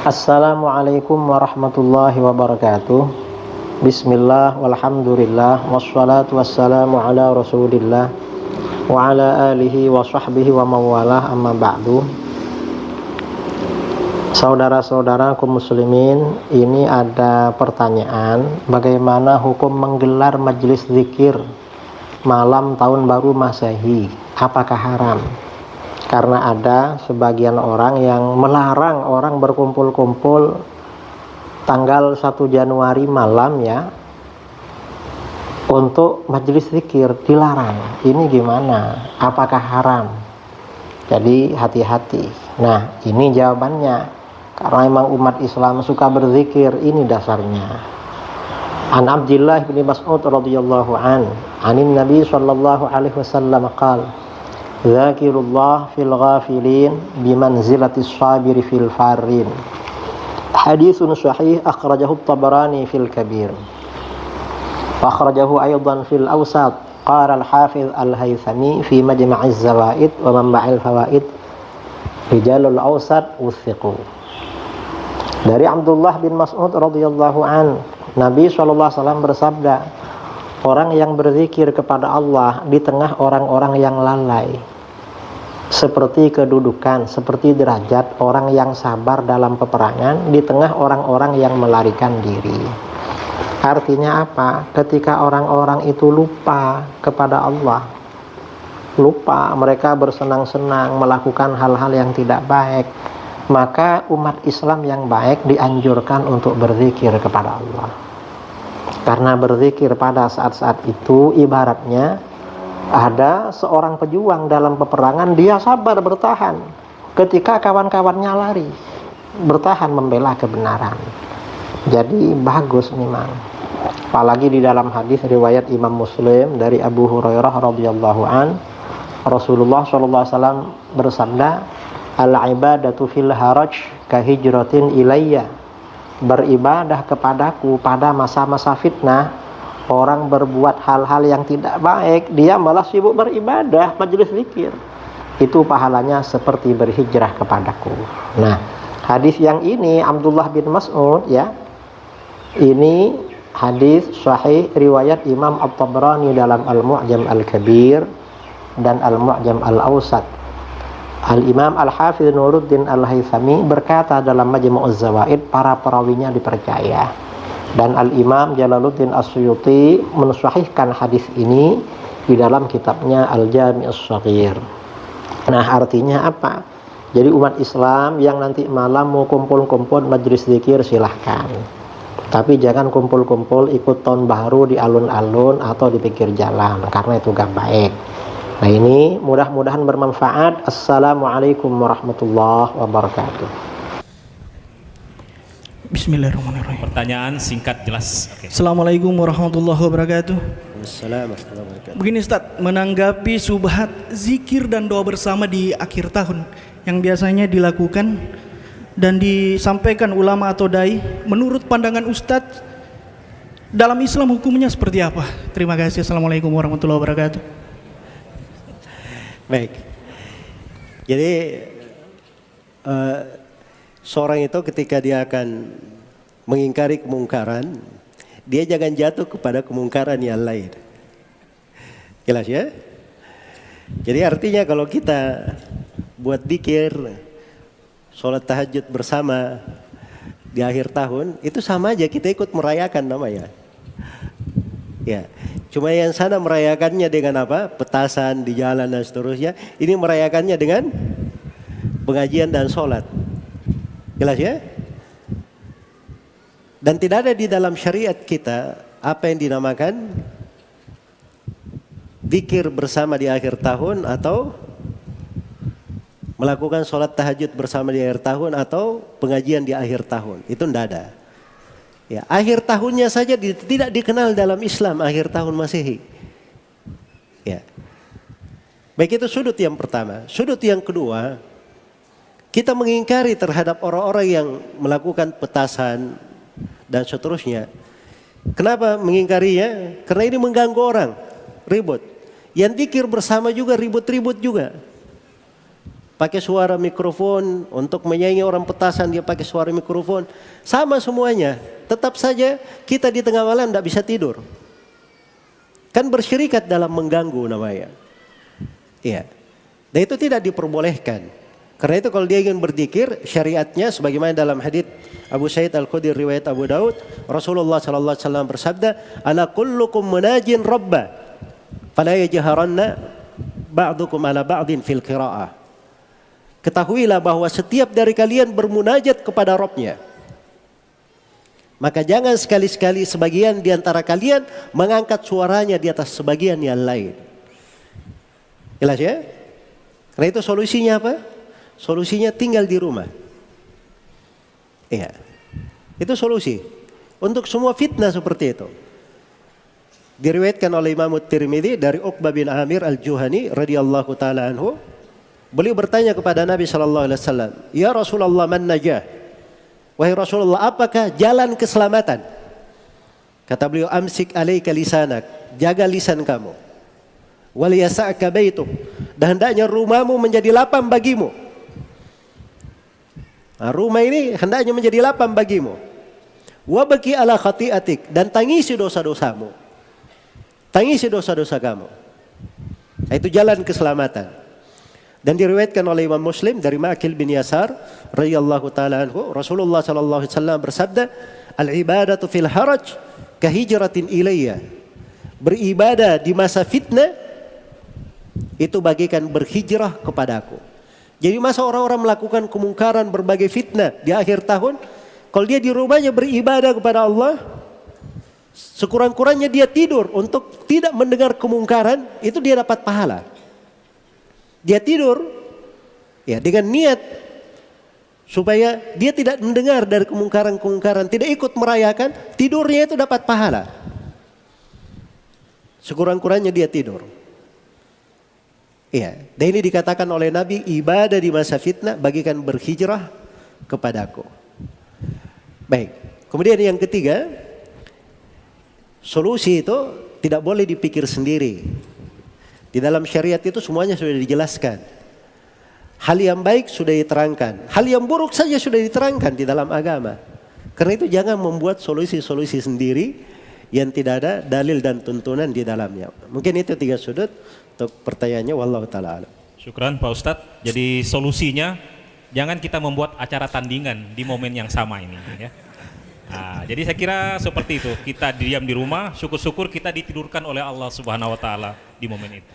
Assalamualaikum warahmatullahi wabarakatuh. Bismillah walhamdulillah wassalatu wassalamu ala rasulillah wa ala alihi wa sahbihi wa mawalah, amma ba'du. Saudara-saudara kaum muslimin, ini ada pertanyaan, bagaimana hukum menggelar majelis zikir malam tahun baru Masehi, apakah haram? Karena ada sebagian orang yang melarang orang berkumpul-kumpul tanggal 1 Januari malam ya untuk majelis zikir, dilarang. Ini gimana? Apakah haram? Jadi hati-hati. Nah, ini jawabannya. Karena memang umat Islam suka berzikir, ini dasarnya. An Abdullah bin Mas'ud radhiyallahu anin Nabi sallallahu alaihi wasallam qala: Zakirullah fil ghafilin bimanzilatis sabiri fil farin. Haditsun sahih akhrajahu at-Tabarani fil Kabir. Wa akhrajahu aydan fil Awsat. Qala al-Hafiz al-Haythami fi Majma'iz Zawaid wa Manba'il Fawaid. Rijalul Awsat wuthiqu. Dari Abdullah bin Mas'ud radhiyallahu an, Nabi sallallahu alaihi wasallam bersabda, orang yang berzikir kepada Allah di tengah orang-orang yang lalai, seperti kedudukan, seperti derajat orang yang sabar dalam peperangan di tengah orang-orang yang melarikan diri. Artinya apa? Ketika orang-orang itu lupa kepada Allah, lupa, mereka bersenang-senang melakukan hal-hal yang tidak baik, maka umat Islam yang baik dianjurkan untuk berzikir kepada Allah. Karena berzikir pada saat-saat itu ibaratnya ada seorang pejuang dalam peperangan, dia sabar bertahan ketika kawan-kawannya lari, bertahan membela kebenaran. Jadi bagus memang. Apalagi di dalam hadis riwayat Imam Muslim dari Abu Hurairah radhiyallahu an, Rasulullah sallallahu alaihi wasallam bersabda, al-ibadatu fil haraj kahijratin ilayya. Beribadah kepadaku pada masa-masa fitnah, orang berbuat hal-hal yang tidak baik, dia malah sibuk beribadah, majelis zikir, itu pahalanya seperti berhijrah kepadaku. Nah, hadis yang ini Abdullah bin Mas'ud ya, ini hadis sahih riwayat Imam At-Tabarani dalam Al-Mu'jam Al-Kabir dan Al-Mu'jam Al-Awsat. Al-Imam Al-Hafiz Nuruddin Al-Haythami berkata dalam Majmu'uz Zawaid, para perawinya dipercaya. Dan Al-Imam Jalaluddin As-Suyuti mensahihkan hadis ini di dalam kitabnya Al-Jami' As-Shaghir. Nah, artinya apa? Jadi umat Islam yang nanti malam mau kumpul-kumpul majelis zikir silahkan. Tapi jangan kumpul-kumpul ikut tahun baru di alun-alun atau di pinggir jalan, karena itu gak baik. Nah, ini mudah-mudahan bermanfaat. Assalamualaikum warahmatullahi wabarakatuh. Bismillahirrahmanirrahim. Pertanyaan singkat jelas. Okay. Assalamualaikum warahmatullahi wabarakatuh. Assalamualaikum. Begini Ustaz, menanggapi subhat zikir dan doa bersama di akhir tahun yang biasanya dilakukan dan disampaikan ulama atau dai, menurut pandangan Ustaz dalam Islam hukumnya seperti apa? Terima kasih. Assalamualaikum warahmatullahi wabarakatuh. Baik. Jadi seorang itu ketika dia akan mengingkari kemungkaran, dia jangan jatuh kepada kemungkaran yang lain. Jelas ya? Jadi artinya kalau kita buat zikir, sholat tahajud bersama di akhir tahun, itu sama aja kita ikut merayakan namanya. Ya, cuma yang sana merayakannya dengan apa? Petasan di jalan dan seterusnya. Ini merayakannya dengan pengajian dan sholat. Jelas ya? Dan tidak ada di dalam syariat kita apa yang dinamakan zikir bersama di akhir tahun atau melakukan sholat tahajud bersama di akhir tahun atau pengajian di akhir tahun. Itu tidak ada. Ya, akhir tahunnya saja tidak dikenal dalam Islam, akhir tahun Masehi. Ya. Baik, itu sudut yang pertama. Sudut yang kedua, kita mengingkari terhadap orang-orang yang melakukan petasan dan seterusnya. Kenapa mengingkarinya? Karena ini mengganggu orang, ribut. Yang zikir bersama juga ribut-ribut juga. pakai suara mikrofon, untuk menyaingi orang petasan dia pakai suara mikrofon. Sama semuanya, tetap saja kita di tengah malam tidak bisa tidur. Kan bersyirikat dalam mengganggu namanya. Iya. Dan itu tidak diperbolehkan. Karena itu kalau dia ingin berzikir, syariatnya sebagaimana dalam hadits Abu Sa'id Al-Khudri riwayat Abu Daud, Rasulullah sallallahu alaihi wasallam bersabda, "Ala kullukum munajin rabba, fala yajharanna ba'dukum ala ba'din fil qira'ah." Ketahuilah bahwa setiap dari kalian bermunajat kepada Rabb-nya. Maka jangan sekali-sekali sebagian di antara kalian mengangkat suaranya di atas sebagian yang lain. Jelas ya? Karena itu solusinya apa? Solusinya tinggal di rumah. Iya. Itu solusi untuk semua fitnah seperti itu. Diriwayatkan oleh Imam Tirmidzi dari Uqbah bin Amir Al-Juhani radhiyallahu taala anhu. Beliau bertanya kepada Nabi sallallahu alaihi wasallam, "Ya Rasulullah, man najah?" Wahai Rasulullah, apakah jalan keselamatan? Kata beliau, "Amsik alaika lisanak." Jaga lisan kamu. Wal yasa'ka baituk. Dan hendaknya rumahmu menjadi lapang bagimu. Nah, rumah ini hendaknya menjadi lapang bagimu. Wa baki ala khati'atik, dan tangisi dosa-dosamu. Tangisi dosa-dosa kamu. Nah, itu jalan keselamatan. Dan diriwayatkan oleh Imam Muslim dari Ma'qil bin Yasar radhiyallahu taala anhu, Rasulullah sallallahu alaihi wasallam bersabda, "Al-ibadatu fil haraj kahijratin ilayya." Beribadah di masa fitnah itu bagikan berhijrah kepadaku. Jadi masa orang-orang melakukan kemungkaran berbagai fitnah di akhir tahun, kalau dia di rumahnya beribadah kepada Allah, sekurang-kurangnya dia tidur untuk tidak mendengar kemungkaran, itu dia dapat pahala. Dia tidur ya dengan niat supaya dia tidak mendengar dari kemungkaran-kemungkaran, tidak ikut merayakan, tidurnya itu dapat pahala. Sekurang-kurangnya dia tidur. Iya, dan ini dikatakan oleh Nabi, ibadah di masa fitnah bagikan berhijrah kepadaku. Baik, kemudian yang ketiga, solusi itu tidak boleh dipikir sendiri. Di dalam syariat itu semuanya sudah dijelaskan. Hal yang baik sudah diterangkan, hal yang buruk saja sudah diterangkan di dalam agama. Karena itu jangan membuat solusi-solusi sendiri yang tidak ada dalil dan tuntunan di dalamnya. Mungkin itu 3 sudut untuk pertanyaannya, wallahu taala alam. Syukran Pak Ustadz. Jadi solusinya jangan kita membuat acara tandingan di momen yang sama ini ya. Nah, jadi saya kira seperti itu. Kita diam di rumah, syukur-syukur kita ditidurkan oleh Allah Subhanahu wa taala di momen itu.